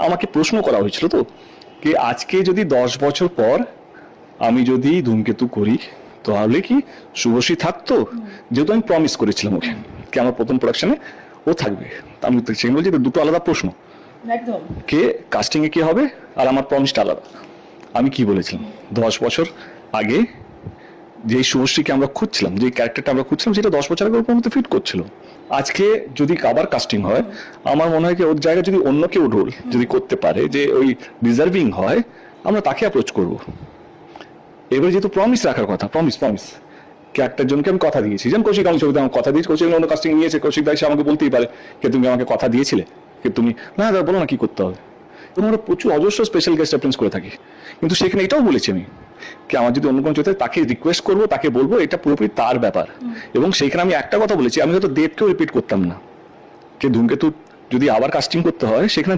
আমাকে প্রশ্ন করা হয়েছিল তো যে আজকে যদি 10 বছর পর আমি যদি ধূমকেতু করি তাহলে কি শুভশ্রী থাকতো, যেহেতু আমি প্রমিস করেছিলাম ওকে কি আমার প্রথম প্রোডাকশনে ও থাকবে। তা আমি সেখানে বলছি দুটো আলাদা প্রশ্ন, একদম কে কাস্টিং এ কি হবে আর আমার প্রমিসটা আলাদা। আমি কি বলেছিলাম 10 বছর আগে যে শুভশ্রীকে আমরা খুঁজছিলাম, যে ক্যারেক্টারটা আমরা খুঁজছিলাম, সেটা 10 বছর আগে ওর মধ্যে ফিট করছিল। আজকে যদি আবার কাস্টিং হয়, আমার মনে হয় কি ওর জায়গায় যদি অন্য কেউ রোল যদি করতে পারে, যে ওই ডিজার্ভিং হয়, আমরা তাকে অ্যাপ্রোচ করব। এবারে যেহেতু প্রমিস রাখার কথা, প্রমিস ক্যারেক্টার জনকে আমি কথা দিয়েছি, যেমন কৌশিক আমার ছবিতে আমার কথা দিয়েছি, কৌশিক অন্য কাস্টিং নিয়েছে, কৌশিক দায় সে আমাকে বলতেই পারে যে তুমি আমাকে কথা দিয়েছিলে, যে তুমি না দাদা বলো না কি করতে হবে। এবং আমরা প্রচুর অজস্র স্পেশাল গেস্ট অ্যাপিয়ারেন্স করে থাকি, কিন্তু সেখানে এটাও বলেছি আমি কি আমার যদি অন্য কোনো চলতে তাকে রিকোয়েস্ট করবো, তাকে বলবো এটা পুরোপুরি তার ব্যাপার। এবং সেখানে আমি একটা কথা বলেছি, আমি হয়তো দেবকেও রিপিট করতাম না, যে ধূমকেতু যদি আবার কাস্টিং করতে হয় সেখানে